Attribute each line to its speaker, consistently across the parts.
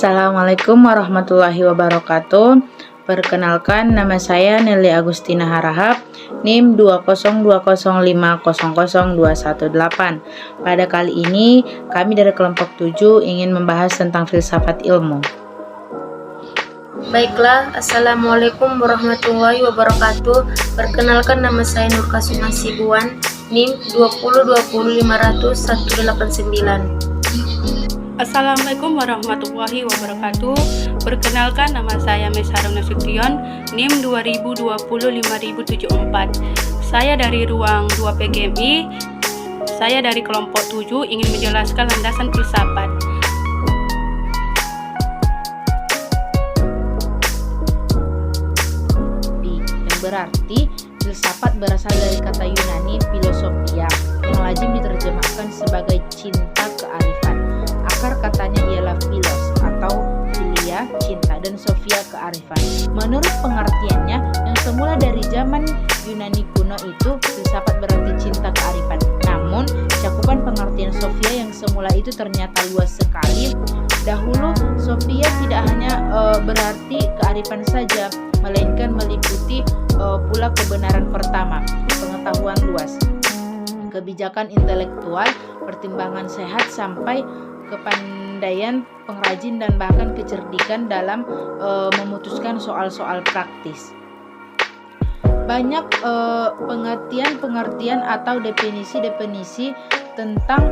Speaker 1: Assalamualaikum warahmatullahi wabarakatuh. Perkenalkan, nama saya Nelly Agustina Harahap, NIM 20205000218. Pada kali ini, kami dari kelompok 7 ingin membahas tentang filsafat ilmu.
Speaker 2: Baiklah, Assalamualaikum warahmatullahi wabarakatuh. Perkenalkan, nama saya Nur Kasum Hasibuan, NIM 20205000189.
Speaker 3: Assalamualaikum warahmatullahi wabarakatuh. Perkenalkan, nama saya Mes Harum Nasution, NIM 20205074. Saya dari ruang 2 PGMI. Saya dari kelompok 7 ingin menjelaskan landasan filsafat.
Speaker 1: Yang berarti filsafat berasal dari kata Yunani philosophia yang lazim diterjemahkan sebagai cinta kearifan. Akar katanya ialah philos atau philia, cinta, dan sophia, kearifan. Menurut pengertiannya yang semula dari zaman Yunani kuno itu, filsafat berarti cinta kearifan. Namun, cakupan pengertian sophia yang semula itu ternyata luas sekali. Dahulu, sophia tidak hanya berarti kearifan saja, melainkan meliputi pula kebenaran pertama, pengetahuan luas, kebijakan intelektual, pertimbangan sehat, sampai kepandaian pengrajin dan bahkan kecerdikan dalam memutuskan soal-soal praktis. Banyak pengertian atau definisi-definisi tentang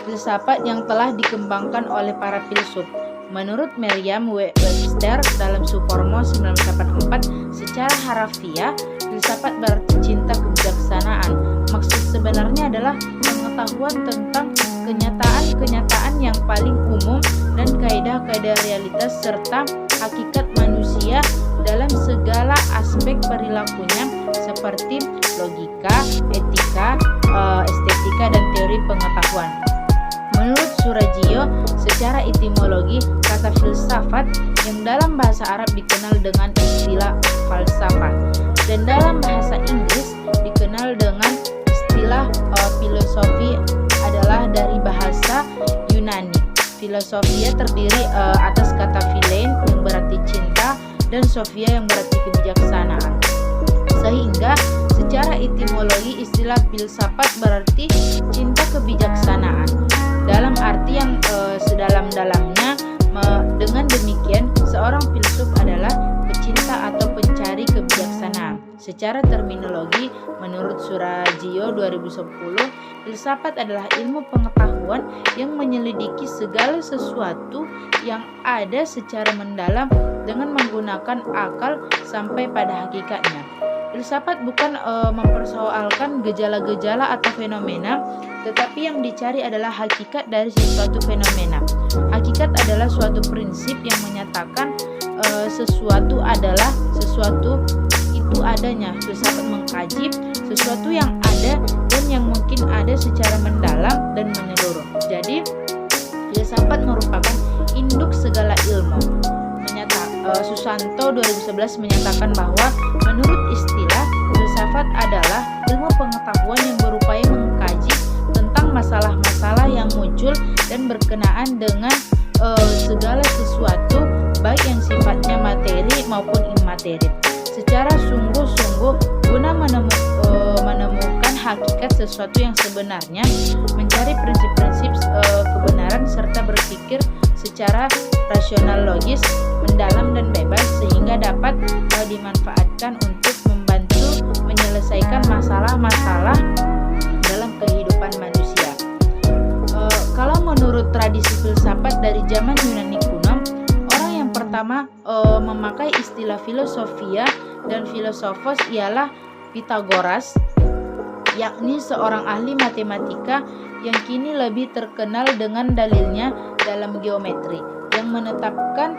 Speaker 1: filsafat yang telah dikembangkan oleh para filsuf. Menurut Merriam-Webster dalam Suformo 1984, secara harafiah, filsafat berarti cinta kebijaksanaan. Maksud sebenarnya adalah pengetahuan tentang kenyataan-kenyataan yang paling umum dan kaidah-kaidah realitas serta hakikat manusia dalam segala aspek perilakunya seperti logika, etika, estetika, dan teori pengetahuan. Menurut Surajio, secara etimologi, kata filsafat yang dalam bahasa Arab dikenal dengan istilah falsafah dan dalam bahasa Inggris dikenal dengan istilah filosofi adalah dari bahasa Yunani. Filosofia terdiri atas kata philein yang berarti cinta dan sophia yang berarti kebijaksanaan. Sehingga secara etimologi istilah filsafat berarti cinta kebijaksanaan dalam arti yang sedalam-dalamnya. Dengan demikian, seorang filsuf adalah pecinta atau pencari kebijaksanaan. Secara terminologi, menurut Surajio 2010, filsafat adalah ilmu pengetahuan yang menyelidiki segala sesuatu yang ada secara mendalam dengan menggunakan akal sampai pada hakikatnya. Filsafat bukan mempersoalkan gejala-gejala atau fenomena, tetapi yang dicari adalah hakikat dari sesuatu fenomena. Hakikat adalah suatu prinsip yang menyatakan sesuatu adalah sesuatu itu adanya. Filsafat mengkaji sesuatu yang ada dan yang mungkin ada secara mendalam dan menyeluruh. Jadi, filsafat merupakan induk segala ilmu. Susanto 2011 menyatakan bahwa menurut istilah, filsafat adalah ilmu pengetahuan yang berupaya mengkaji tentang masalah-masalah yang muncul dan berkenaan dengan segala sesuatu, baik yang sifatnya materi maupun imateri, secara sungguh-sungguh guna menemukan hakikat sesuatu yang sebenarnya, mencari prinsip-prinsip kebenaran serta berpikir secara rasional, logis, mendalam, dan bebas sehingga dapat dimanfaatkan untuk membantu menyelesaikan masalah-masalah dalam kehidupan manusia. Kalau menurut tradisi filsafat dari zaman Yunani kuno, orang yang pertama memakai istilah filosofia dan filosofos ialah Pythagoras, yakni seorang ahli matematika yang kini lebih terkenal dengan dalilnya dalam geometri, yang menetapkan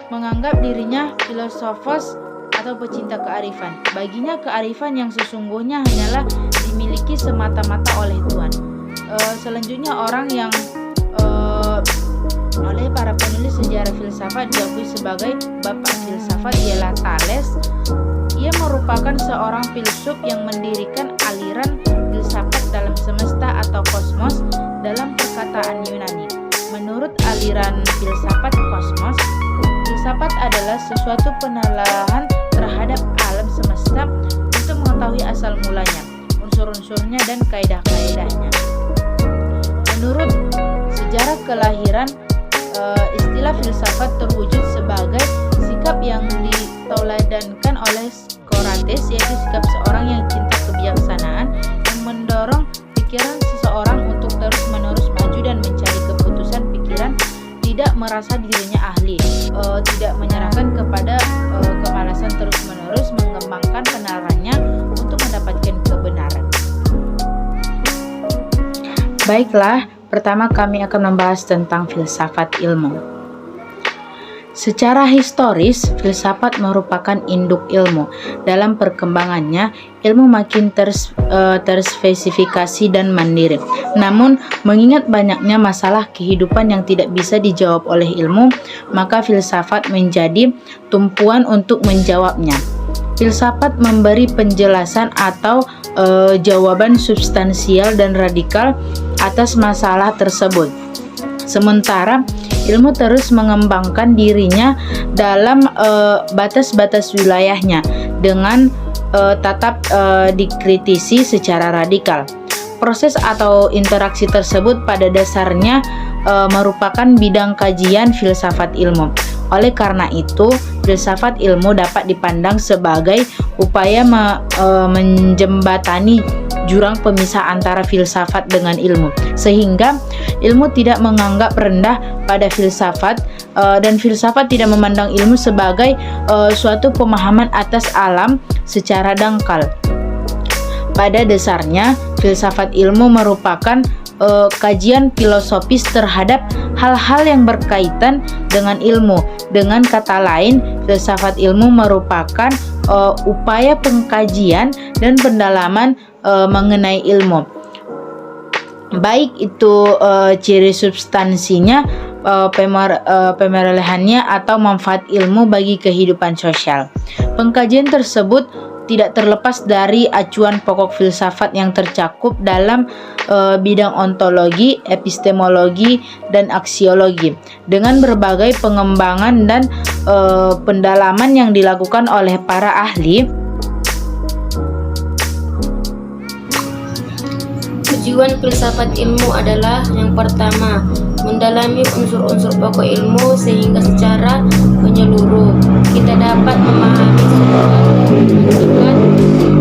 Speaker 1: menganggap dirinya filosofos atau pecinta kearifan. Baginya kearifan yang sesungguhnya hanyalah dimiliki semata-mata oleh Tuhan. Selanjutnya orang yang oleh para penulis sejarah filsafat diakui sebagai bapak filsafat ialah Thales. Ia merupakan seorang filsuf yang mendirikan aliran filsafat dalam semesta atau kosmos dalam perkataan Yunani. Menurut Menurut aliran filsafat kosmos, filsafat adalah sesuatu penelaahan terhadap alam semesta untuk mengetahui asal mulanya, unsur-unsurnya, dan kaidah-kaidahnya. Menurut sejarah kelahiran, istilah filsafat terwujud sebagai sikap yang ditauladankan oleh Socrates, yaitu sikap seorang yang cinta kebijaksanaan yang mendorong pikiran seseorang untuk terus-menerus maju dan mencari keputusan pikiran, tidak merasa dirinya ahli, tidak menyerahkan kepada kemalasan terus-menerus mengembangkan kenalannya untuk mendapatkan kebenaran. Baiklah, pertama kami akan membahas tentang filsafat ilmu. Secara historis, filsafat merupakan induk ilmu. Dalam perkembangannya, ilmu makin terspesifikasi dan mandiri. Namun, mengingat banyaknya masalah kehidupan yang tidak bisa dijawab oleh ilmu, maka filsafat menjadi tumpuan untuk menjawabnya. Filsafat memberi penjelasan atau jawaban substansial dan radikal atas masalah tersebut. Sementara ilmu terus mengembangkan dirinya dalam batas-batas wilayahnya dengan tetap dikritisi secara radikal. Proses atau interaksi tersebut pada dasarnya merupakan bidang kajian filsafat ilmu. Oleh karena itu, filsafat ilmu dapat dipandang sebagai upaya menjembatani jurang pemisah antara filsafat dengan ilmu, sehingga ilmu tidak menganggap rendah pada filsafat, dan filsafat tidak memandang ilmu sebagai suatu pemahaman atas alam secara dangkal. Pada dasarnya, filsafat ilmu merupakan kajian filosofis terhadap hal-hal yang berkaitan dengan ilmu. Dengan kata lain, filsafat ilmu merupakan upaya pengkajian dan pendalaman mengenai ilmu, baik itu ciri substansinya, pemerolehannya, atau manfaat ilmu bagi kehidupan sosial. Pengkajian tersebut tidak terlepas dari acuan pokok filsafat yang tercakup dalam bidang ontologi, epistemologi, dan aksiologi, dengan berbagai pengembangan dan pendalaman yang dilakukan oleh para ahli.
Speaker 2: Tujuan filsafat ilmu adalah yang pertama, mendalami unsur-unsur pokok ilmu sehingga secara menyeluruh kita dapat memahami sebuah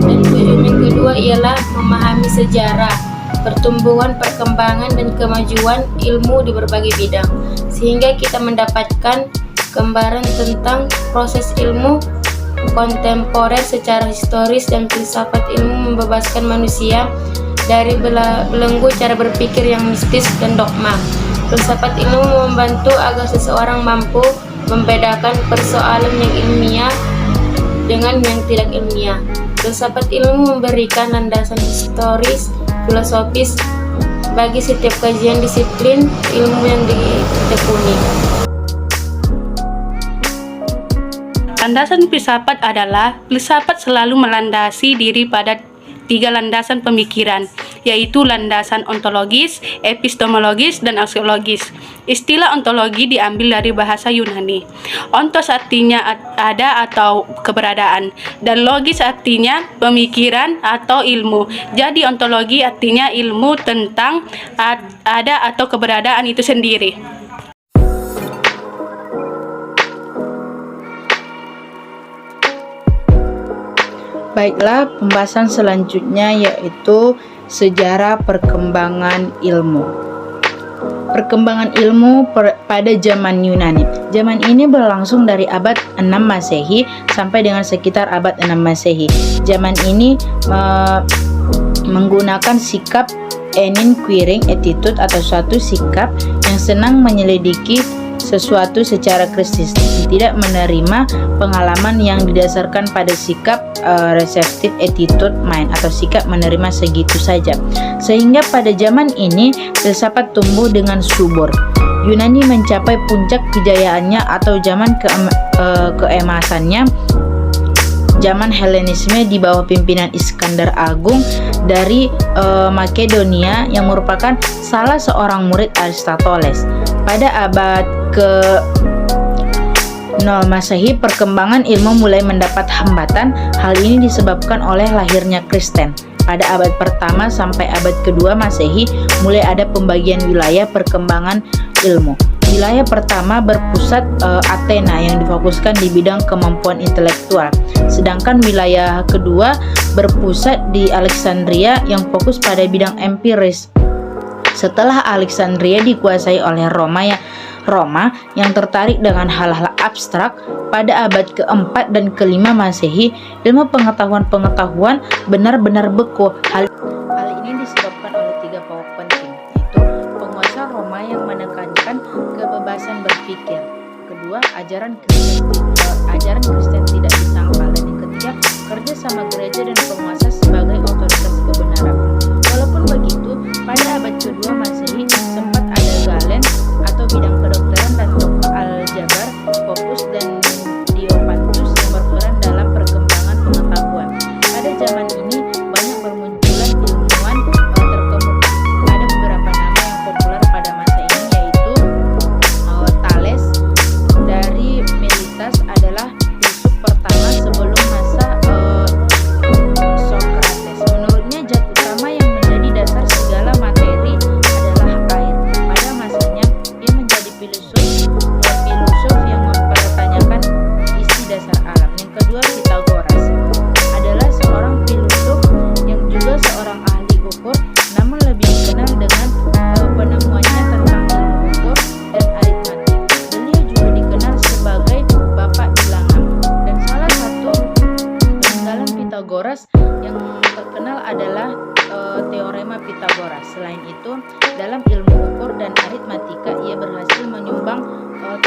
Speaker 2: dan tujuan yang kedua ialah memahami sejarah, pertumbuhan, perkembangan, dan kemajuan ilmu di berbagai bidang sehingga kita mendapatkan gambaran tentang proses ilmu kontemporer secara historis. Dan filsafat ilmu membebaskan manusia dari belenggu cara berpikir yang mistis dan dogma. Filsafat ilmu membantu agar seseorang mampu membedakan persoalan yang ilmiah dengan yang tidak ilmiah. Filsafat ilmu memberikan landasan historis, filosofis bagi setiap kajian disiplin ilmu yang ditekuni.
Speaker 3: Landasan filsafat adalah filsafat selalu melandasi diri pada 3 landasan pemikiran, yaitu landasan ontologis, epistemologis, dan aksiologis. Istilah ontologi diambil dari bahasa Yunani. Ontos artinya ada atau keberadaan, dan logis artinya pemikiran atau ilmu. Jadi ontologi artinya ilmu tentang ada atau keberadaan itu sendiri.
Speaker 1: Baiklah, pembahasan selanjutnya yaitu sejarah perkembangan ilmu. Perkembangan ilmu pada zaman Yunani. Zaman ini berlangsung dari abad 6 Masehi sampai dengan sekitar abad 6 Masehi. Zaman ini menggunakan sikap inquiring attitude atau suatu sikap yang senang menyelidiki sesuatu secara kritis, tidak menerima pengalaman yang didasarkan pada sikap receptive attitude mind atau sikap menerima segitu saja. Sehingga pada zaman ini filsafat tumbuh dengan subur. Yunani mencapai puncak kejayaannya atau zaman keemasannya. zaman Helenisme di bawah pimpinan Iskandar Agung dari Makedonia yang merupakan salah seorang murid Aristoteles. Pada abad ke-0 Masehi, perkembangan ilmu mulai mendapat hambatan. Hal ini disebabkan oleh lahirnya Kristen. Pada abad pertama sampai abad kedua Masehi, mulai ada pembagian wilayah perkembangan ilmu. Wilayah pertama berpusat Athena yang difokuskan di bidang kemampuan intelektual. Sedangkan wilayah kedua berpusat di Alexandria yang fokus pada bidang empiris. Setelah Alexandria dikuasai oleh Roma yang tertarik dengan hal-hal abstrak, pada abad keempat dan kelima Masehi, ilmu pengetahuan benar-benar beku. Hal ini disebabkan oleh 3 pokok penting, yaitu penguasa Roma yang menekankan kebebasan berpikir, kedua, ajaran Kristen tidak disangkal, dan yang ketiga, kerjasama gereja dan penguasa sebagai otoritas kebenaran. Walaupun begitu, pada abad kedua Masehi sempat ada Galen atau bidang kedokteran dan tokoh aljabar, Phocus dan Diopantus yang berperan dalam perkembangan pengetahuan. Pada zaman ini banyak bermunculan ilmuwan terkemuka. Ada beberapa nama yang populer pada masa ini, yaitu Thales dari Miletus adalah filsuf pertama sebelum masa Socrates. Menurutnya zat utama yang menjadi dasar segala materi adalah air. Pada masanya ia menjadi filosof yang mempertanyakan isi dasar alam. Yang kedua, Pythagoras adalah seorang filosof yang juga seorang ahli ukur, namun lebih dikenal dengan penemuannya tentang ilmu ukur dan aritmatik. Beliau juga dikenal sebagai bapak bilangan, dan salah satu peninggalan Pythagoras yang terkenal adalah teorema Pythagoras. Selain itu, dalam ilmu ukur dan aritmatika ia berhasil menyumbang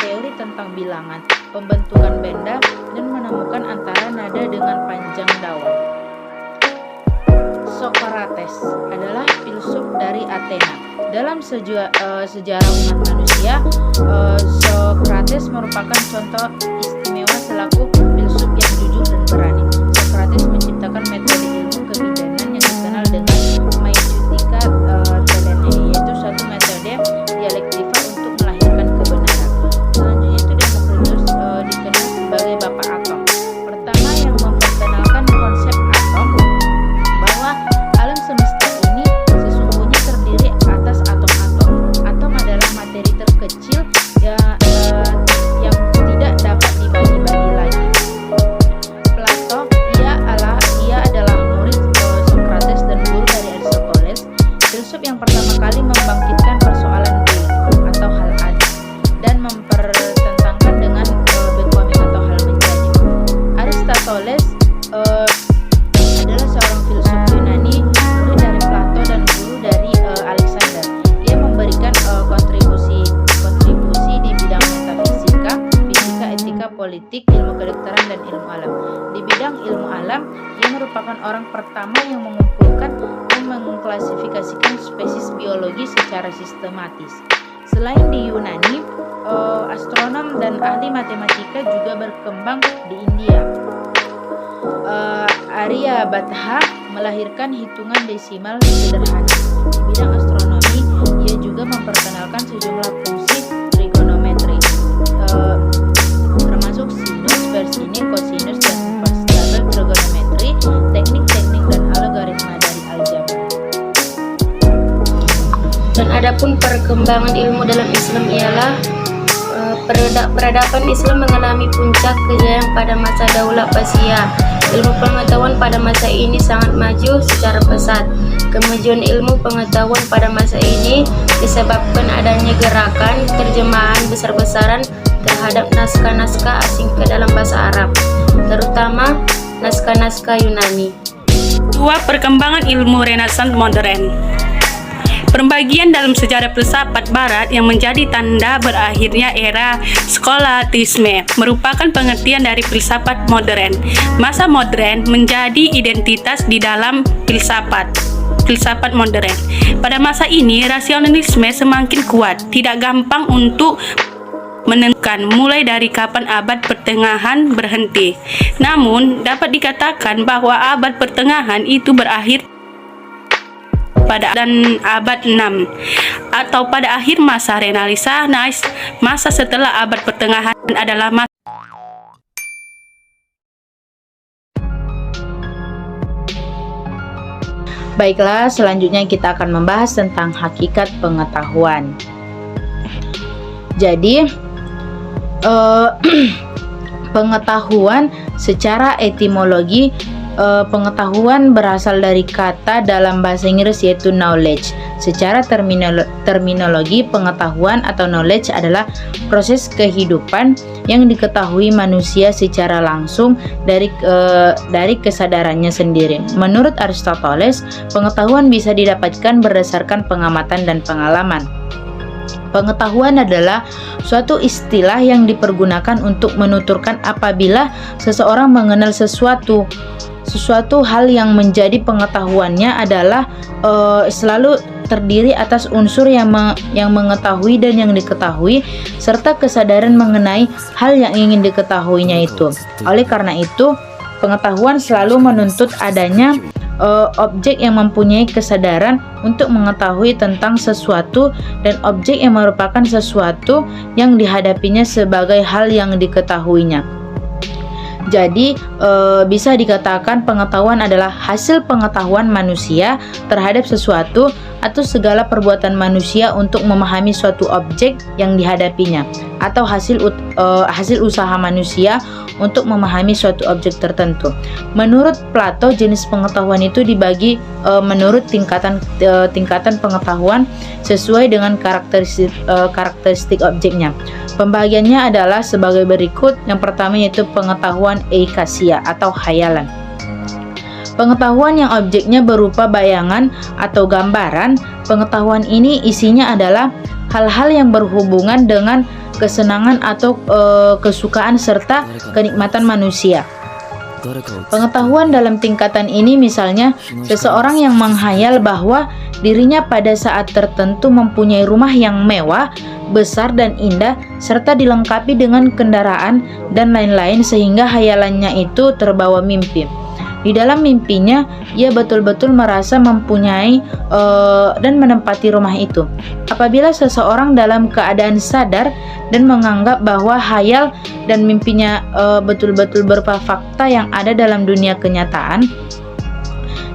Speaker 1: teori tentang bilangan, pembentukan benda, dan menemukan antara nada dengan panjang dawan. Socrates adalah filsuf dari Athena. Dalam sejarah umat manusia, Socrates merupakan contoh istimewa selaku filsuf yang jujur dan berani. Socrates menciptakan metode ilmu kebidanan yang dikenal dengan Maieutica Teleneia, yaitu suatu metode dialektika untuk melahirkan kebenaran. Selanjutnya itu Democritus dikenal sebagai bapak atom. Pertama yang memperkenalkan konsep atom, bahwa alam semesta ini sesungguhnya terdiri atas atom-atom. Atom adalah materi terkecil yang tidak dapat dibagi-bagi lagi. Plato, ia adalah murid Socrates dan guru dari Aristoteles, filsuf yang pertama kali membangkitkan persoalan deik atau hal ada dan mempertentangkan dengan becoming atau hal menjadi. Aristoteles adalah seorang filsuf Yunani, murid dari Plato dan guru dari Alexander. Ia memberikan kontribusi di bidang metafisika, fisika, etika, politik, ilmu kedokteran, dan ilmu alam. Di bidang ilmu alam, ia merupakan orang pertama yang mengumpulkan dan mengklasifikasikan spesies biologi secara sistematis. Selain di Yunani, astronom dan ahli matematika juga berkembang di India. Aryabhata melahirkan hitungan desimal sederhana. Di bidang astronomi, ia juga memperkenalkan sejumlah fungsi trigonometri, termasuk sinus, versinus, kosinus, dan inverse trigonometri, teknik-teknik dan algoritma dari aljabar.
Speaker 2: Dan adapun perkembangan ilmu dalam Islam ialah peradaban Islam mengalami puncak kejayaan pada masa Daulah Abbasiyah. Ilmu pengetahuan pada masa ini sangat maju secara pesat. Kemajuan ilmu pengetahuan pada masa ini disebabkan adanya gerakan terjemahan besar-besaran terhadap naskah-naskah asing ke dalam bahasa Arab, terutama naskah-naskah Yunani.
Speaker 3: 2. Perkembangan ilmu Renaissance modern. Pembagian dalam sejarah filsafat barat yang menjadi tanda berakhirnya era skolatisme merupakan pengertian dari filsafat modern. Masa modern menjadi identitas di dalam filsafat modern. Pada masa ini, rasionalisme semakin kuat, tidak gampang untuk menentukan mulai dari kapan abad pertengahan berhenti. Namun, dapat dikatakan bahwa abad pertengahan itu berakhir pada abad 6 atau pada akhir masa Renaissance. Masa setelah abad pertengahan adalah masa
Speaker 1: Baiklah, selanjutnya kita akan membahas tentang hakikat pengetahuan. Jadi, pengetahuan secara etimologi, pengetahuan berasal dari kata dalam bahasa Inggris yaitu knowledge. Secara terminologi, pengetahuan atau knowledge adalah proses kehidupan yang diketahui manusia secara langsung dari kesadarannya sendiri. Menurut Aristoteles, pengetahuan bisa didapatkan berdasarkan pengamatan dan pengalaman. Pengetahuan adalah suatu istilah yang dipergunakan untuk menuturkan apabila seseorang mengenal sesuatu hal yang menjadi pengetahuannya adalah selalu terdiri atas unsur yang mengetahui dan yang diketahui serta kesadaran mengenai hal yang ingin diketahuinya itu. Oleh karena itu, pengetahuan selalu menuntut adanya objek yang mempunyai kesadaran untuk mengetahui tentang sesuatu dan objek yang merupakan sesuatu yang dihadapinya sebagai hal yang diketahuinya. Jadi, bisa dikatakan pengetahuan adalah hasil pengetahuan manusia terhadap sesuatu atau segala perbuatan manusia untuk memahami suatu objek yang dihadapinya, atau hasil usaha manusia untuk memahami suatu objek tertentu. Menurut Plato, jenis pengetahuan itu dibagi menurut tingkatan pengetahuan sesuai dengan karakteristik objeknya. Pembagiannya adalah sebagai berikut. Yang pertama yaitu pengetahuan eikasia atau khayalan. Pengetahuan yang objeknya berupa bayangan atau gambaran. Pengetahuan ini isinya adalah hal-hal yang berhubungan dengan kesenangan atau kesukaan serta kenikmatan manusia. Pengetahuan dalam tingkatan ini misalnya seseorang yang menghayal bahwa dirinya pada saat tertentu mempunyai rumah yang mewah, besar dan indah serta dilengkapi dengan kendaraan dan lain-lain sehingga hayalannya itu terbawa mimpi. Di dalam mimpinya, ia betul-betul merasa mempunyai dan menempati rumah itu. Apabila seseorang dalam keadaan sadar dan menganggap bahwa hayal dan mimpinya betul-betul berupa fakta yang ada dalam dunia kenyataan.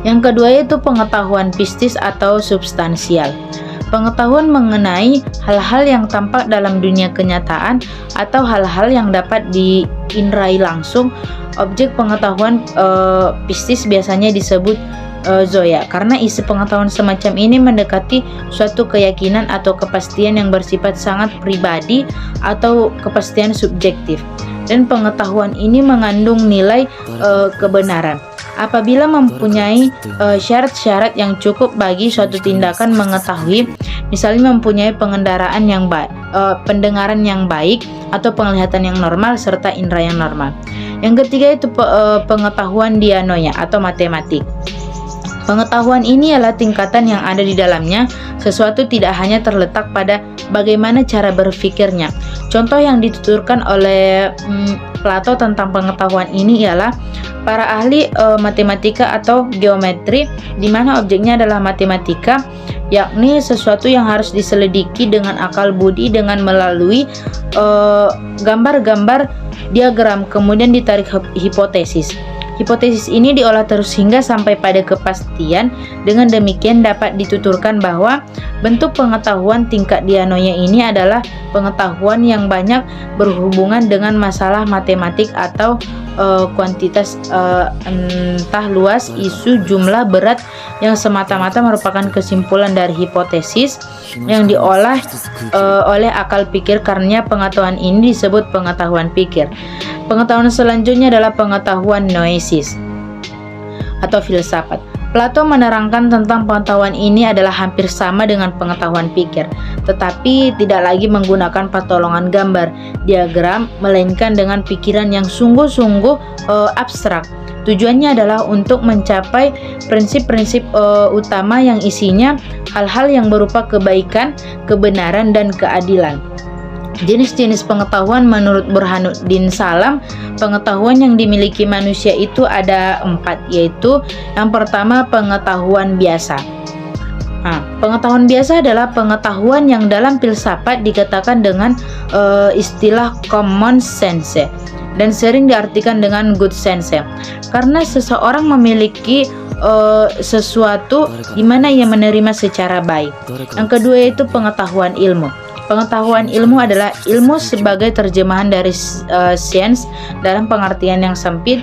Speaker 1: Yang kedua yaitu pengetahuan pistis atau substansial. Pengetahuan mengenai hal-hal yang tampak dalam dunia kenyataan atau hal-hal yang dapat diindrai langsung. Objek pengetahuan pistis biasanya disebut zoya karena isi pengetahuan semacam ini mendekati suatu keyakinan atau kepastian yang bersifat sangat pribadi atau kepastian subjektif, dan pengetahuan ini mengandung nilai kebenaran apabila mempunyai syarat-syarat yang cukup bagi suatu tindakan mengetahui, misalnya mempunyai pengendaraan yang baik, pendengaran yang baik atau penglihatan yang normal serta indera yang normal. Yang ketiga itu pengetahuan dianoia atau matematik. Pengetahuan ini adalah tingkatan yang ada di dalamnya. Sesuatu tidak hanya terletak pada bagaimana cara berpikirnya. Contoh yang dituturkan oleh Plato tentang pengetahuan ini ialah para ahli matematika atau geometri, di mana objeknya adalah matematika, yakni sesuatu yang harus diselidiki dengan akal budi dengan melalui gambar-gambar diagram, kemudian ditarik hipotesis. Hipotesis ini diolah terus hingga sampai pada kepastian. Dengan demikian dapat dituturkan bahwa bentuk pengetahuan tingkat dianoia ini adalah pengetahuan yang banyak berhubungan dengan masalah matematik atau kuantitas, entah luas, isu, jumlah, berat, yang semata-mata merupakan kesimpulan dari hipotesis yang diolah oleh akal pikir. Karena pengetahuan ini disebut pengetahuan pikir. Pengetahuan selanjutnya adalah pengetahuan noesis atau filsafat. Plato menerangkan tentang pengetahuan ini adalah hampir sama dengan pengetahuan pikir, tetapi tidak lagi menggunakan pertolongan gambar, diagram, melainkan dengan pikiran yang sungguh-sungguh abstrak. Tujuannya adalah untuk mencapai prinsip-prinsip utama yang isinya hal-hal yang berupa kebaikan, kebenaran, dan keadilan. Jenis-jenis pengetahuan menurut Burhanuddin Salam, pengetahuan yang dimiliki manusia itu ada 4, yaitu yang pertama pengetahuan biasa. Pengetahuan biasa adalah pengetahuan yang dalam filsafat dikatakan dengan istilah common sense dan sering diartikan dengan good sense, karena seseorang memiliki sesuatu di mana ia menerima secara baik. Yang kedua yaitu pengetahuan ilmu. Pengetahuan ilmu adalah ilmu sebagai terjemahan dari sains dalam pengertian yang sempit.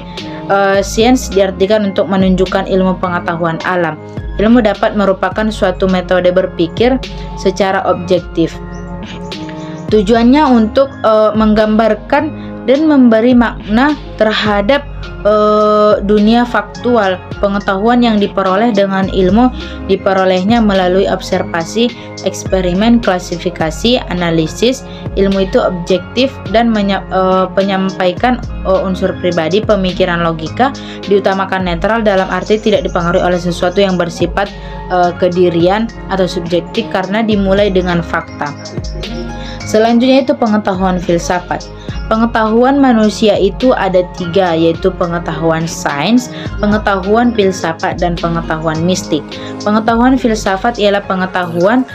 Speaker 1: Sains diartikan untuk menunjukkan ilmu pengetahuan alam. Ilmu dapat merupakan suatu metode berpikir secara objektif. Tujuannya untuk menggambarkan dan memberi makna terhadap dunia faktual. Pengetahuan yang diperoleh dengan ilmu diperolehnya melalui observasi, eksperimen, klasifikasi, analisis. Ilmu itu objektif dan menyampaikan unsur pribadi, pemikiran, logika, diutamakan netral dalam arti tidak dipengaruhi oleh sesuatu yang bersifat kedirian atau subjektif karena dimulai dengan fakta. Selanjutnya itu pengetahuan filsafat. Pengetahuan manusia itu ada 3, yaitu pengetahuan sains, pengetahuan filsafat, dan pengetahuan mistik. Pengetahuan filsafat ialah pengetahuan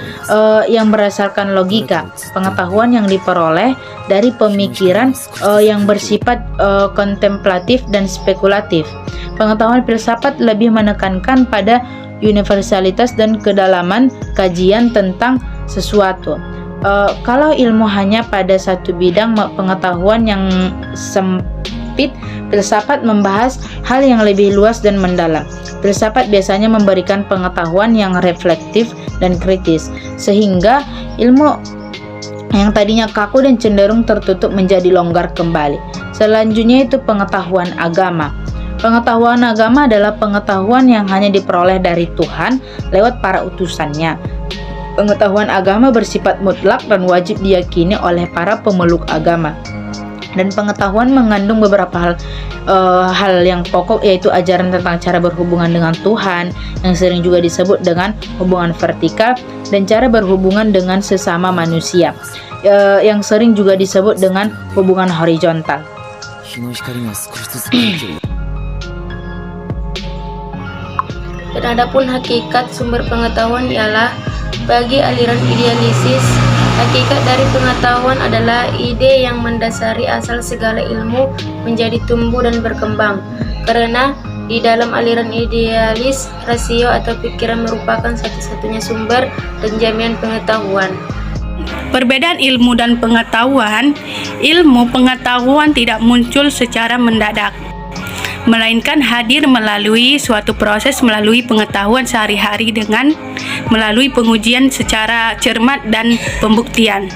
Speaker 1: yang berdasarkan logika, pengetahuan yang diperoleh dari pemikiran yang bersifat kontemplatif dan spekulatif. Pengetahuan filsafat lebih menekankan pada universalitas dan kedalaman kajian tentang sesuatu. Kalau ilmu hanya pada satu bidang pengetahuan yang sempit, filsafat membahas hal yang lebih luas dan mendalam. Filsafat biasanya memberikan pengetahuan yang reflektif dan kritis, sehingga ilmu yang tadinya kaku dan cenderung tertutup menjadi longgar kembali. Selanjutnya itu pengetahuan agama. Pengetahuan agama adalah pengetahuan yang hanya diperoleh dari Tuhan lewat para utusannya. Pengetahuan agama bersifat mutlak dan wajib diyakini oleh para pemeluk agama. Dan pengetahuan mengandung beberapa hal yang pokok, yaitu ajaran tentang cara berhubungan dengan Tuhan, yang sering juga disebut dengan hubungan vertikal, dan cara berhubungan dengan sesama manusia, yang sering juga disebut dengan hubungan horizontal.
Speaker 2: Dan adapun hakikat sumber pengetahuan ialah bagi aliran idealisis, hakikat dari pengetahuan adalah ide yang mendasari asal segala ilmu menjadi tumbuh dan berkembang. Karena di dalam aliran idealis, rasio atau pikiran merupakan satu-satunya sumber dan jaminan pengetahuan.
Speaker 3: Perbedaan ilmu dan pengetahuan. Ilmu pengetahuan tidak muncul secara mendadak, melainkan hadir melalui suatu proses, melalui pengetahuan sehari-hari dengan melalui pengujian secara cermat dan pembuktian.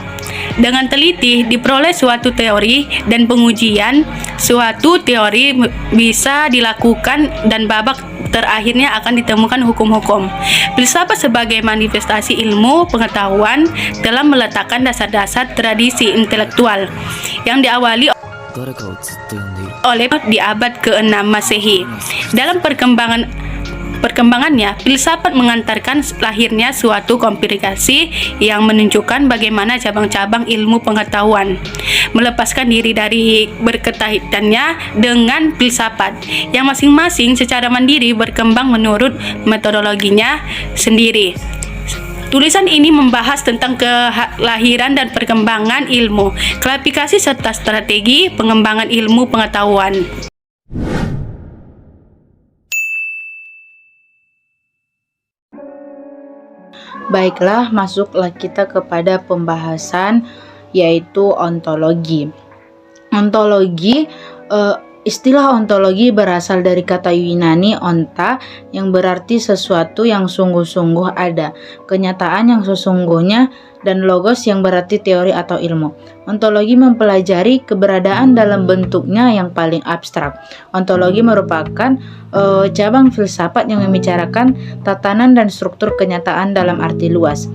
Speaker 3: Dengan teliti diperoleh suatu teori dan pengujian suatu teori bisa dilakukan dan babak terakhirnya akan ditemukan hukum-hukum. Filsafat sebagai manifestasi ilmu pengetahuan telah meletakkan dasar-dasar tradisi intelektual yang diawali oleh di abad ke-6 Masehi. Dalam perkembangannya, filsafat mengantarkan lahirnya suatu komplikasi yang menunjukkan bagaimana cabang-cabang ilmu pengetahuan melepaskan diri dari berkaitannya dengan filsafat yang masing-masing secara mandiri berkembang menurut metodologinya sendiri. Tulisan ini membahas tentang kelahiran dan perkembangan ilmu, klasifikasi serta strategi pengembangan ilmu pengetahuan.
Speaker 1: Baiklah, masuklah kita kepada pembahasan yaitu ontologi. Istilah ontologi berasal dari kata Yunani onta yang berarti sesuatu yang sungguh-sungguh ada, kenyataan yang sesungguhnya, dan logos yang berarti teori atau ilmu. Ontologi mempelajari keberadaan dalam bentuknya yang paling abstrak. Ontologi merupakan cabang filsafat yang membicarakan tatanan dan struktur kenyataan dalam arti luas.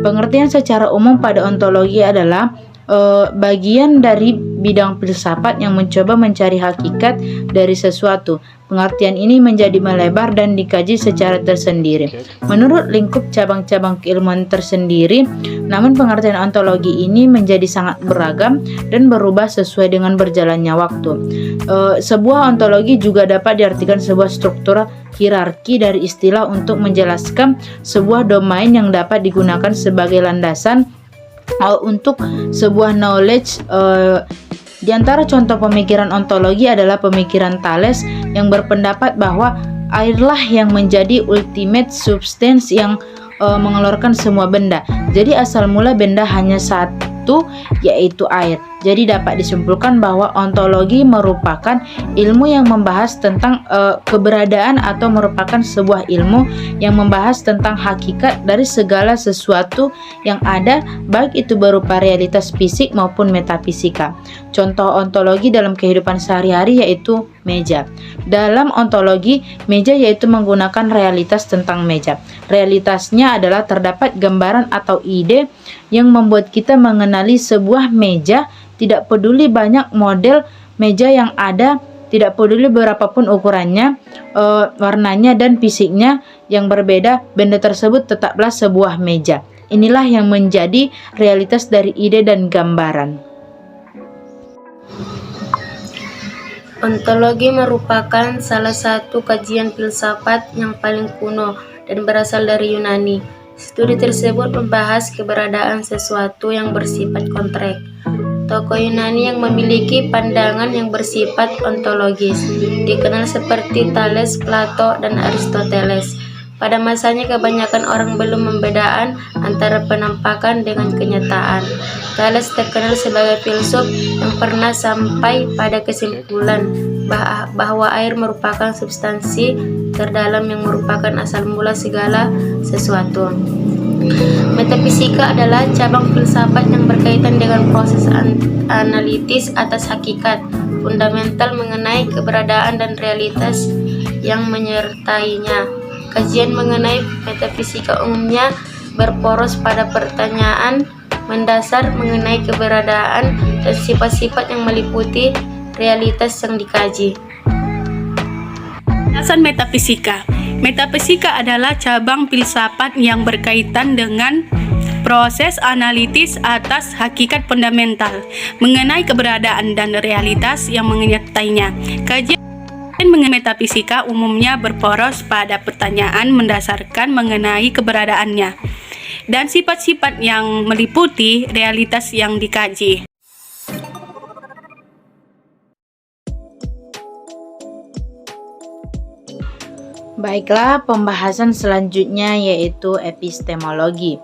Speaker 1: Pengertian secara umum pada ontologi adalah bagian dari bidang filsafat yang mencoba mencari hakikat dari sesuatu. Pengertian ini menjadi melebar dan dikaji secara tersendiri menurut lingkup cabang-cabang keilmuan tersendiri. Namun pengertian ontologi ini menjadi sangat beragam dan berubah sesuai dengan berjalannya waktu. Sebuah ontologi juga dapat diartikan sebuah struktur hierarki dari istilah untuk menjelaskan sebuah domain yang dapat digunakan sebagai landasan untuk sebuah knowledge. Di antara contoh pemikiran ontologi adalah pemikiran Thales yang berpendapat bahwa airlah yang menjadi ultimate substance yang mengeluarkan semua benda. Jadi asal mula benda hanya satu, yaitu air. Jadi dapat disimpulkan bahwa ontologi merupakan ilmu yang membahas tentang keberadaan atau merupakan sebuah ilmu yang membahas tentang hakikat dari segala sesuatu yang ada, baik itu berupa realitas fisik maupun metafisika. Contoh ontologi dalam kehidupan sehari-hari yaitu meja. Dalam ontologi, meja yaitu menggunakan realitas tentang meja. Realitasnya adalah terdapat gambaran atau ide yang membuat kita mengenali sebuah meja. Tidak peduli banyak model meja yang ada, tidak peduli berapapun ukurannya, warnanya dan fisiknya yang berbeda, benda tersebut tetaplah sebuah meja. Inilah yang menjadi realitas dari ide dan gambaran.
Speaker 2: Ontologi merupakan salah satu kajian filsafat yang paling kuno dan berasal dari Yunani. Studi tersebut membahas keberadaan sesuatu yang bersifat konkret. Tokoh Yunani yang memiliki pandangan yang bersifat ontologis dikenal seperti Thales, Plato, dan Aristoteles. Pada masanya kebanyakan orang belum membedakan antara penampakan dengan kenyataan. Thales terkenal sebagai filsuf yang pernah sampai pada kesimpulan bahwa air merupakan substansi terdalam yang merupakan asal mula segala sesuatu. Metafisika adalah cabang filsafat yang berkaitan dengan proses analitis atas hakikat fundamental mengenai keberadaan dan realitas yang menyertainya. Kajian mengenai metafisika umumnya berporos pada pertanyaan mendasar mengenai keberadaan dan sifat-sifat yang meliputi realitas yang dikaji.
Speaker 3: Landasan metafisika. Metafisika adalah cabang filsafat yang berkaitan dengan proses analitis atas hakikat fundamental mengenai keberadaan dan realitas yang menyertainya. Kajian mengenai metafisika umumnya berporos pada pertanyaan mendasarkan mengenai keberadaannya dan sifat-sifat yang meliputi realitas yang dikaji.
Speaker 1: Baiklah, pembahasan selanjutnya yaitu epistemologi.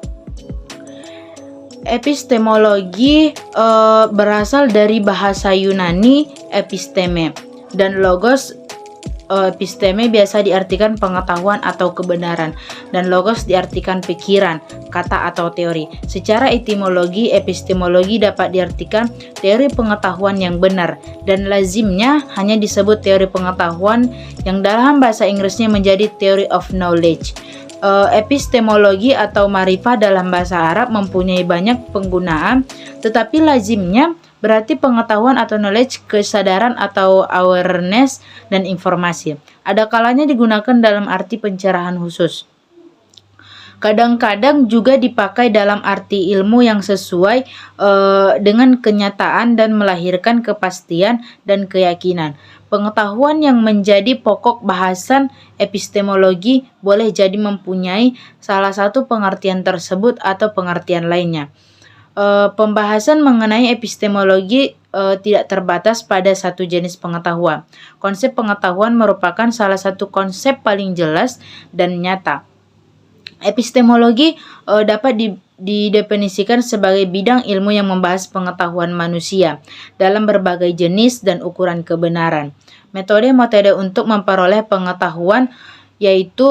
Speaker 1: Epistemologi berasal dari bahasa Yunani episteme dan logos. Episteme biasa diartikan pengetahuan atau kebenaran, dan logos diartikan pikiran, kata atau teori. Secara etimologi, epistemologi dapat diartikan teori pengetahuan yang benar, dan lazimnya hanya disebut teori pengetahuan yang dalam bahasa Inggrisnya menjadi theory of knowledge. Epistemologi atau ma'rifah dalam bahasa Arab mempunyai banyak penggunaan, tetapi lazimnya berarti pengetahuan atau knowledge, kesadaran atau awareness, dan informasi. Ada kalanya digunakan dalam arti pencerahan khusus. Kadang-kadang juga dipakai dalam arti ilmu yang sesuai dengan kenyataan dan melahirkan kepastian dan keyakinan. Pengetahuan yang menjadi pokok bahasan epistemologi boleh jadi mempunyai salah satu pengertian tersebut atau pengertian lainnya. Pembahasan mengenai epistemologi tidak terbatas pada satu jenis pengetahuan. Konsep pengetahuan merupakan salah satu konsep paling jelas dan nyata. Epistemologi dapat didefinisikan sebagai bidang ilmu yang membahas pengetahuan manusia dalam berbagai jenis dan ukuran kebenaran. Metode-metode untuk memperoleh pengetahuan yaitu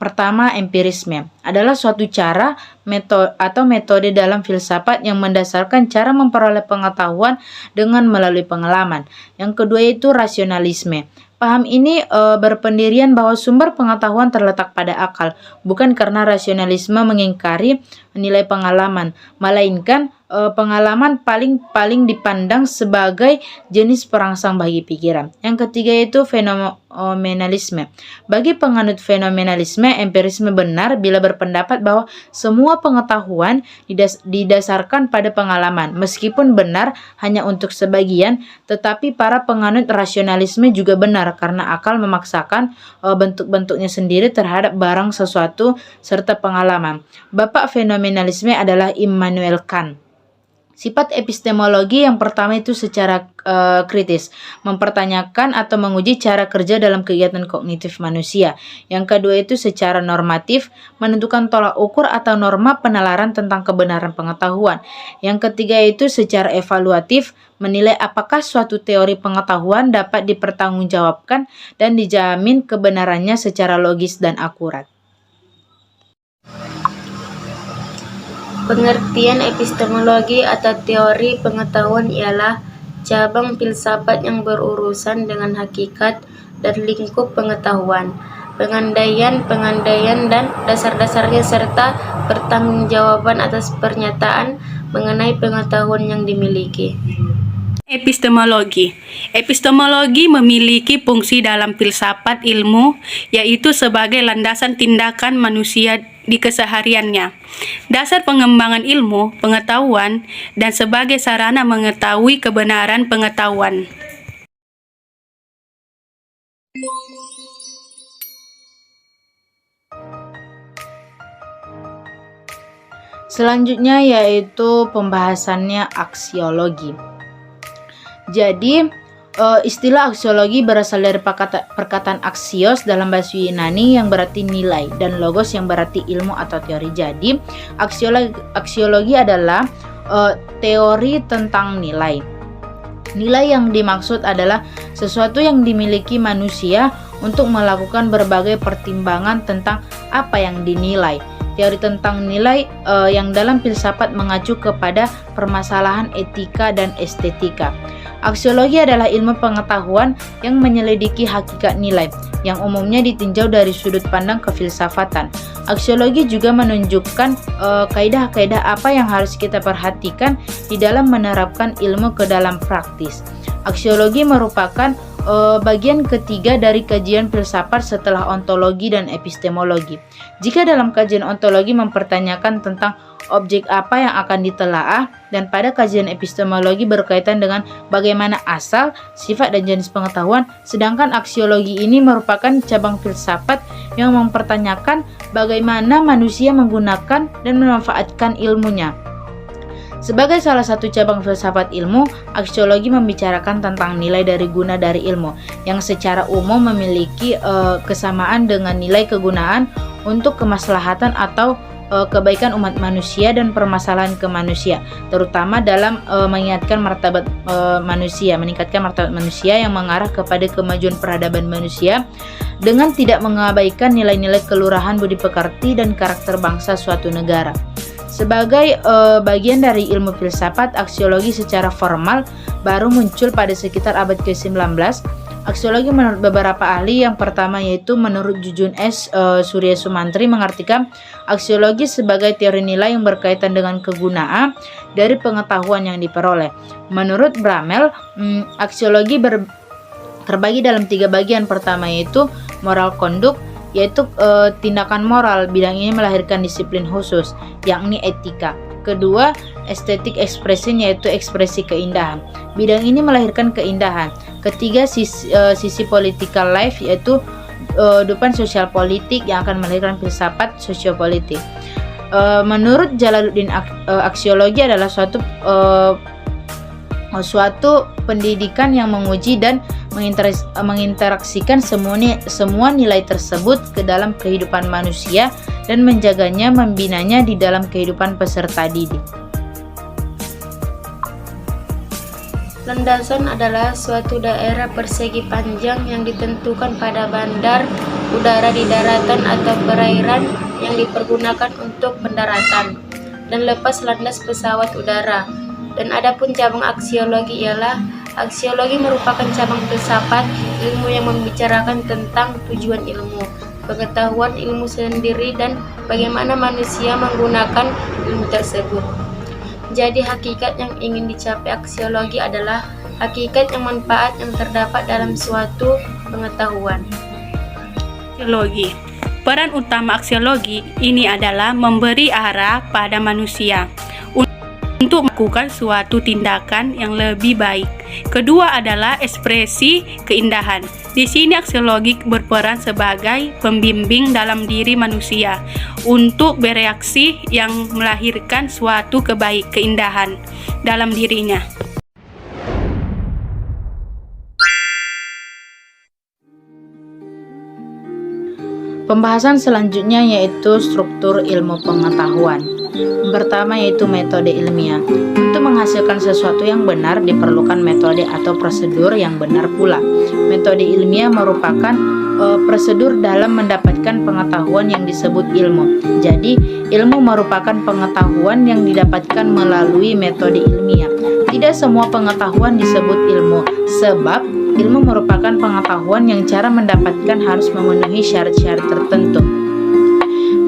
Speaker 1: pertama, empirisme adalah suatu cara metode dalam filsafat yang mendasarkan cara memperoleh pengetahuan dengan melalui pengalaman. Yang kedua yaitu rasionalisme. Paham ini berpendirian bahwa sumber pengetahuan terletak pada akal, bukan karena rasionalisme mengingkari nilai pengalaman, melainkan pengalaman paling dipandang sebagai jenis perangsang bagi pikiran. Yang ketiga itu fenomenalisme. Bagi penganut fenomenalisme, empirisme benar bila berpendapat bahwa semua pengetahuan didasarkan pada pengalaman. Meskipun benar hanya untuk sebagian, tetapi para penganut rasionalisme juga benar karena akal memaksakan bentuk-bentuknya sendiri terhadap barang sesuatu serta pengalaman. Bapak fenomenalisme adalah Immanuel Kant. Sifat epistemologi yang pertama itu secara kritis, mempertanyakan atau menguji cara kerja dalam kegiatan kognitif manusia. Yang kedua itu secara normatif, menentukan tolak ukur atau norma penalaran tentang kebenaran pengetahuan. Yang ketiga itu secara evaluatif, menilai apakah suatu teori pengetahuan dapat dipertanggungjawabkan dan dijamin kebenarannya secara logis dan akurat.
Speaker 2: Pengertian epistemologi atau teori pengetahuan ialah cabang filsafat yang berurusan dengan hakikat dan lingkup pengetahuan, pengandaian dan dasar-dasarnya serta pertanggungjawaban atas pernyataan mengenai pengetahuan yang dimiliki.
Speaker 3: Epistemologi. Epistemologi memiliki fungsi dalam filsafat ilmu, yaitu sebagai landasan tindakan manusia di kesehariannya, dasar pengembangan ilmu, pengetahuan, dan sebagai sarana mengetahui kebenaran pengetahuan.
Speaker 1: Selanjutnya yaitu pembahasannya aksiologi. Jadi, istilah aksiologi berasal dari perkataan aksios dalam bahasa Yunani yang berarti nilai dan logos yang berarti ilmu atau teori. Jadi, aksiologi adalah teori tentang nilai. Nilai yang dimaksud adalah sesuatu yang dimiliki manusia untuk melakukan berbagai pertimbangan tentang apa yang dinilai. Teori tentang nilai yang dalam filsafat mengacu kepada permasalahan etika dan estetika. Aksiologi adalah ilmu pengetahuan yang menyelidiki hakikat nilai, yang umumnya ditinjau dari sudut pandang kefilsafatan. Aksiologi juga menunjukkan kaidah-kaidah apa yang harus kita perhatikan di dalam menerapkan ilmu ke dalam praktis. Aksiologi merupakan bagian ketiga dari kajian filsafat setelah ontologi dan epistemologi. Jika dalam kajian ontologi mempertanyakan tentang objek apa yang akan ditelaah, dan pada kajian epistemologi berkaitan dengan bagaimana asal, sifat, dan jenis pengetahuan, sedangkan aksiologi ini merupakan cabang filsafat yang mempertanyakan bagaimana manusia menggunakan dan memanfaatkan ilmunya. Sebagai salah satu cabang filsafat ilmu, aksiologi membicarakan tentang nilai dari guna dari ilmu, yang secara umum memiliki kesamaan dengan nilai kegunaan untuk kemaslahatan atau kebaikan umat manusia dan permasalahan kemanusia, terutama dalam meningkatkan martabat manusia yang mengarah kepada kemajuan peradaban manusia dengan tidak mengabaikan nilai-nilai kelurahan budi pekerti dan karakter bangsa suatu negara. Sebagai bagian dari ilmu filsafat, aksiologi secara formal baru muncul pada sekitar abad ke-19. Aksiologi menurut beberapa ahli, yang pertama yaitu menurut Jujun S. Surya Sumantri mengartikan aksiologi sebagai teori nilai yang berkaitan dengan kegunaan dari pengetahuan yang diperoleh. Menurut Bramel, aksiologi terbagi dalam 3 bagian. Pertama yaitu moral conduct, yaitu tindakan moral. Bidang ini melahirkan disiplin khusus, yakni etika. Kedua, estetik expression, yaitu ekspresi keindahan. Bidang ini melahirkan keindahan. Ketiga, sisi political life, yaitu kehidupan sosial politik yang akan melahirkan filsafat sosiopolitik. Menurut Jalaluddin, aksiologi adalah suatu pendidikan yang menguji dan menginteraksikan semua nilai tersebut ke dalam kehidupan manusia dan menjaganya, membinanya di dalam kehidupan peserta didik.
Speaker 2: Landasan adalah suatu daerah persegi panjang yang ditentukan pada bandar udara di daratan atau perairan yang dipergunakan untuk pendaratan dan lepas landas pesawat udara. Dan adapun cabang aksiologi ialah aksiologi merupakan cabang filsafat ilmu yang membicarakan tentang tujuan ilmu, pengetahuan ilmu sendiri, dan bagaimana manusia menggunakan ilmu tersebut. Jadi hakikat yang ingin dicapai aksiologi adalah hakikat yang manfaat yang terdapat dalam suatu pengetahuan.
Speaker 3: Aksiologi. Peran utama aksiologi ini adalah memberi arah pada manusia untuk melakukan suatu tindakan yang lebih baik. Kedua adalah ekspresi keindahan. Di sini aksiologi berperan sebagai pembimbing dalam diri manusia untuk bereaksi yang melahirkan suatu keindahan dalam dirinya.
Speaker 1: Pembahasan selanjutnya yaitu struktur ilmu pengetahuan. Pertama yaitu metode ilmiah. Untuk menghasilkan sesuatu yang benar diperlukan metode atau prosedur yang benar pula. Metode ilmiah merupakan prosedur dalam mendapatkan pengetahuan yang disebut ilmu. Jadi, ilmu merupakan pengetahuan yang didapatkan melalui metode ilmiah. Tidak semua pengetahuan disebut ilmu, sebab ilmu merupakan pengetahuan yang cara mendapatkan harus memenuhi syarat-syarat tertentu.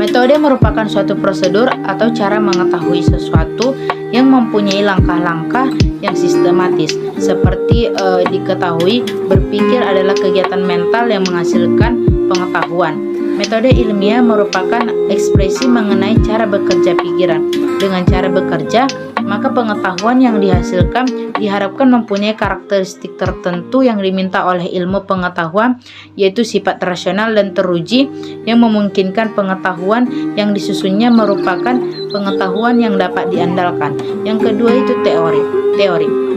Speaker 1: Metode merupakan suatu prosedur atau cara mengetahui sesuatu yang mempunyai langkah-langkah yang sistematis. Seperti diketahui, berpikir adalah kegiatan mental yang menghasilkan pengetahuan. Metode ilmiah merupakan ekspresi mengenai cara bekerja pikiran. Dengan cara bekerja, maka pengetahuan yang dihasilkan diharapkan mempunyai karakteristik tertentu yang diminta oleh ilmu pengetahuan, yaitu sifat rasional dan teruji yang memungkinkan pengetahuan yang disusunnya merupakan pengetahuan yang dapat diandalkan. Yang kedua itu teori.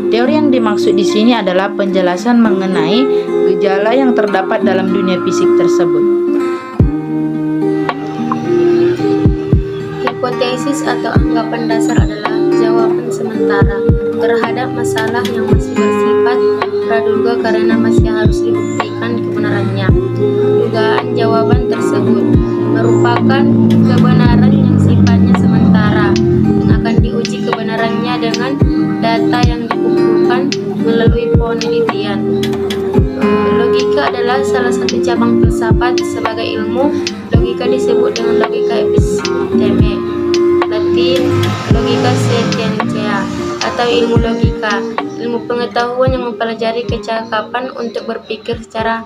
Speaker 1: Teori yang dimaksud di sini adalah penjelasan mengenai gejala yang terdapat dalam dunia fisik tersebut.
Speaker 2: Hipotesis atau anggapan dasar adalah jawaban sementara terhadap masalah yang masih bersifat praduga karena masih harus dibuktikan kebenarannya. Dugaan jawaban tersebut merupakan kebenaran yang sifatnya sementara dan akan diuji kebenarannya dengan data yang dikumpulkan melalui penelitian. Logika adalah salah satu cabang filsafat. Sebagai ilmu, logika disebut dengan logika episteme, Latin logika scientia, atau ilmu logika, ilmu pengetahuan yang mempelajari kecakapan untuk berpikir secara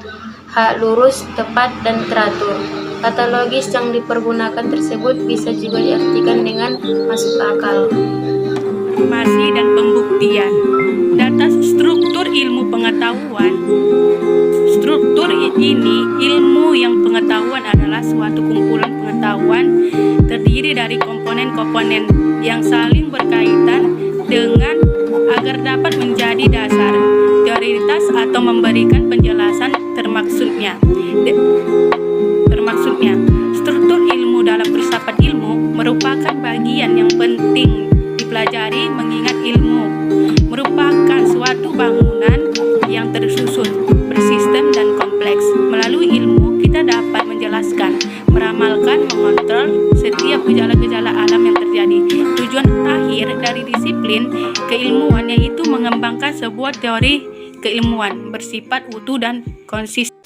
Speaker 2: lurus, tepat, dan teratur. Kata logis yang dipergunakan tersebut bisa juga diartikan dengan masuk akal.
Speaker 3: Informasi dan pembuktian. Data struktur ilmu pengetahuan. Struktur ini ilmu yang pengetahuan adalah suatu kumpulan pengetahuan terdiri dari komponen-komponen yang saling berkaitan dengan agar dapat menjadi dasar teoritas atau memberikan penjelasan termaksudnya. Struktur ilmu dalam filsafat ilmu merupakan bagian yang penting dipelajari mengingat ilmu merupakan suatu bangunan yang tersusun, bersistem dan kompleks. Melalui ilmu kita dapat menjelaskan, meramalkan, mengontrol setiap gejala-gejala alam yang terjadi. Tujuan akhir dari disiplin keilmuan yaitu mengembangkan sebuah teori keilmuan bersifat utuh dan konsisten.